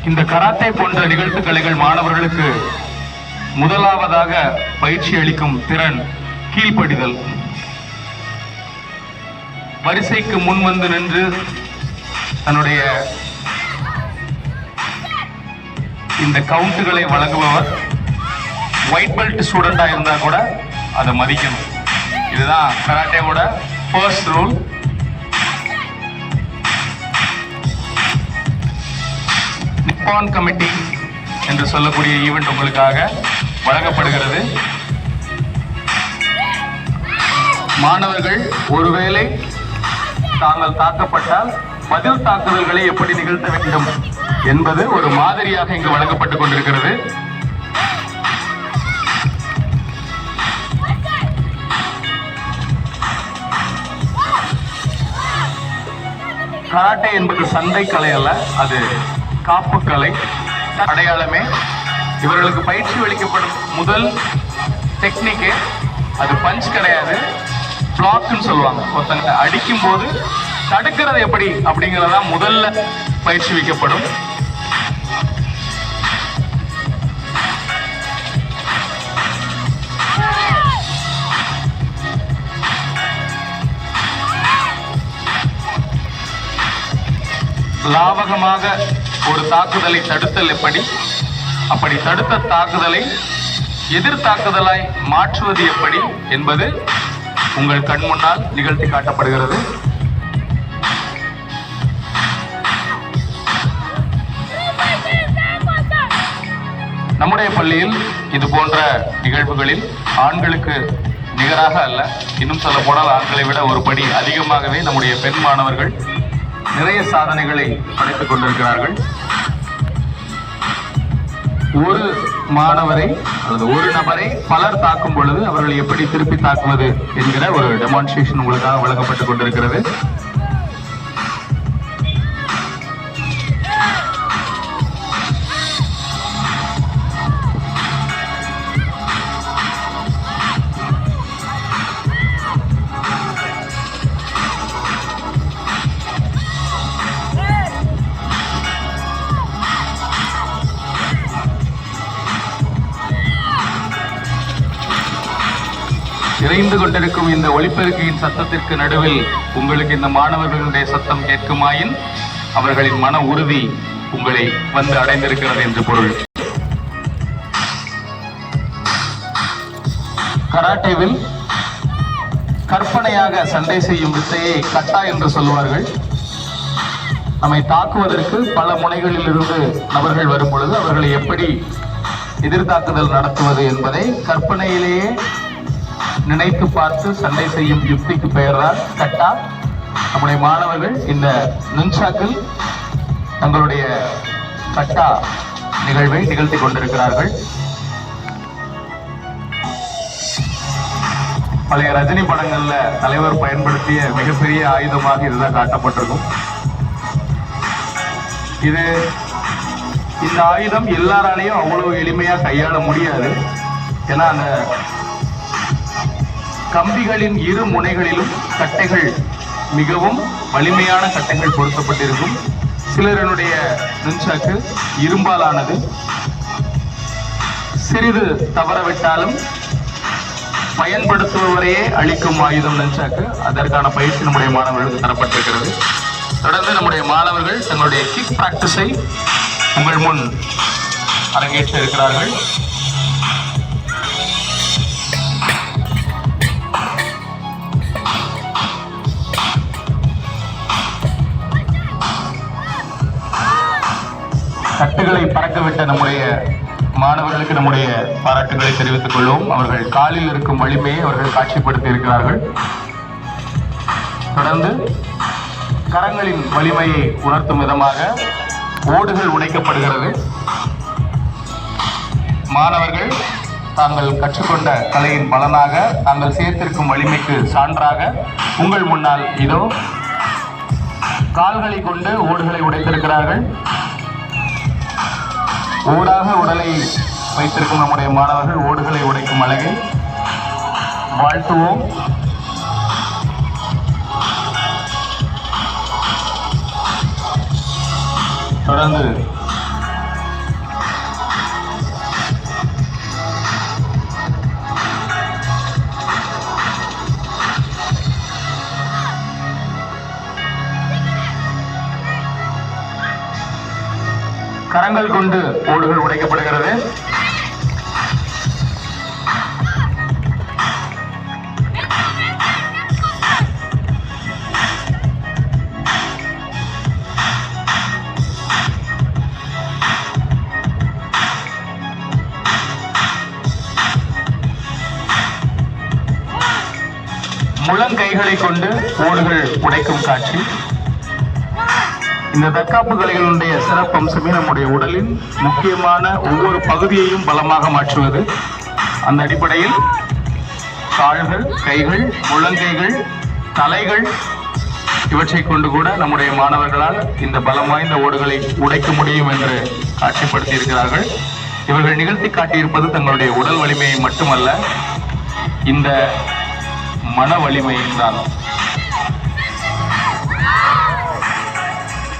இந்த கராத்தே போன்ற நிகழ்த்து கலைகள் மாணவர்களுக்கு முதலாவதாக பயிற்சி அளிக்கும் திறன் கீழ்ப்படிதல். வரிசைக்கு முன் வந்து நின்று தன்னுடைய இந்த கவுண்ட்டுகளை வழங்குபவர் ஒயிட் பெல்ட் ஸ்டூடெண்டா இருந்தா கூட அதை மதிக்கணும். இதுதான் கராட்டேவோட ஃபர்ஸ்ட் ரூல். நிப்பான் கமிட்டி என்று சொல்லக்கூடிய ஈவெண்ட் உங்களுக்காக வழங்கப்படுகிறது. மாணவர்கள் ஒருவேளை தாங்கள் தாக்கப்பட்டால் பதில் தாக்குதல்களை எப்படி நிகழ்த்த வேண்டும் என்பது ஒரு மாதிரியாக இங்கு வழங்கப்பட்டுக் கொண்டிருக்கிறது. கராட்டே என்பது சண்டை கலை அல்ல, அது காப்பு கலை. அடையாளமே இவர்களுக்கு பயிற்சி அளிக்கப்படும் முதல் டெக்னிக்கே அது பஞ்ச் கிடையாது, பிளாக்னு சொல்லுவாங்க. ஒருத்தங்க அடிக்கும் போது தடுக்கிறது எப்படி அப்படிங்கிறதா முதல்ல பயிற்சி வைக்கப்படும். லாவகமாக ஒரு தாக்குதலை தடுத்தல் எப்படி, அப்படி தடுத்த தாக்குதலை எதிர் தாக்குதலாய் மாற்றுவது எப்படி என்பது உங்கள் கண் முன்னால் நிகழ்த்தி காட்டப்படுகிறது. நம்முடைய பள்ளியில் இது போன்ற நிகழ்வுகளில் ஆண்களுக்கு நிகராக அல்ல, இன்னும் சொல்ல போனால் ஆண்களை விட ஒரு படி அதிகமாகவே நம்முடைய பெண் மாணவர்கள் நிறைய சாதனைகளை படைத்துக் கொண்டிருக்கிறார்கள். ஒரு மாணவரை அல்லது ஒரு நபரை பலர் தாக்கும் பொழுது அவர்கள் எப்படி திருப்பி தாக்குவது என்கிற ஒரு டெமான்ஸ்ட்ரேஷன் உங்களுக்காக வழங்கப்பட்டுக் கொண்டிருக்கிறது. இறைந்து கொண்டிருக்கும் இந்த ஒலிபெருக்கியின் சத்தத்திற்கு நடுவில் உங்களுக்கு இந்த மாணவர்களுடைய சத்தம் கேட்குமாயின் அவர்களின் மன உறுதி உங்களை வந்து அடைந்திருக்கிறது என்று பொருள். கராட்டேவில் கற்பனையாக சண்டை செய்யும் வித்தையை கட்டா என்று சொல்லுவார்கள். நம்மை தாக்குவதற்கு பல முனைகளில் இருந்து நபர்கள் வரும் பொழுது அவர்களை எப்படி எதிர்த்தாக்குதல் நடத்துவது என்பதை கற்பனையிலேயே நினைத்து பார்த்து சண்டை செய்யும் யுக்திக்கு பெயர்தான் கட்டா. நம்முடைய மாணவர்கள் இந்த நுன்சாக்கில் தங்களுடைய கட்டா நிகழ்வை நிகழ்த்தி கொண்டிருக்கிறார்கள். பழைய ரஜினி படங்கள்ல தலைவர் பயன்படுத்திய மிகப்பெரிய ஆயுதமாக இதுதான் காட்டப்பட்டிருக்கும். இந்த ஆயுதம் எல்லாராலையும் அவ்வளவு எளிமையா கையாள முடியாது. ஏன்னா அந்த கம்பிகளின் இரு முனைகளிலும் கட்டைகள் மிகவும் வலிமையான கட்டைகள் பொருத்தப்பட்டிருக்கும். சிலருடைய நுன்சாக்கு இரும்பாலானது. சிறிது தவறவிட்டாலும் பயன்படுத்துபவரையே அளிக்கும் ஆயுதம் நுன்சாக்கு. அதற்கான பயிற்சி நம்முடைய மாணவர்களுக்கு தரப்பட்டிருக்கிறது. தொடர்ந்து நம்முடைய மாணவர்கள் தங்களுடைய கிக் பிராக்டிஸை உங்கள் முன் அரங்கேற்ற இருக்கிறார்கள். கட்டுகளை பறக்கவிட்ட நம்முடைய மாணவர்களுக்கு நம்முடைய பாராட்டுகளை தெரிவித்துக் கொள்வோம். அவர்கள் காலில் இருக்கும் வலிமையை அவர்கள் காட்சிப்படுத்தி இருக்கிறார்கள். தொடர்ந்து கரங்களின் வலிமையை உணர்த்தும் விதமாக ஓடுகள் உடைக்கப்படுகிறது. மாணவர்கள் தாங்கள் கற்றுக்கொண்ட கலையின் பலனாக தாங்கள் சேர்த்திருக்கும் வலிமைக்கு சான்றாக உங்கள் முன்னால் இதோ கால்களை கொண்டு ஓடுகளை உடைத்திருக்கிறார்கள். ஓடாக உடலை வைத்திருக்கும் நம்முடைய மாணவர்கள் ஓடுகளை உடைக்கும் அழகை வாழ்த்துவோம். தொடர்ந்து கரங்கள் கொண்டு ஓடுகள் உடைக்கப்படுகிறது. முழங்கைகளை கொண்டு ஓடுகள் உடைக்கும் காட்சி. இந்த தற்காப்பு கலைகளுடைய சிறப்பம்சமே நம்முடைய உடலின் முக்கியமான ஒவ்வொரு பகுதியையும் பலமாக மாற்றுவது. அந்த அடிப்படையில் கால்கள், கைகள், முழங்கைகள், தலைகள் இவற்றை கொண்டு கூட நம்முடைய மாணவர்களால் இந்த பலம் வாய்ந்த ஓடுகளை உடைக்க முடியும் என்று காட்சிப்படுத்தி இருக்கிறார்கள். இவர்கள் நிகழ்த்தி காட்டியிருப்பது தங்களுடைய உடல் வலிமையை மட்டுமல்ல, இந்த மன வலிமையும் தான்.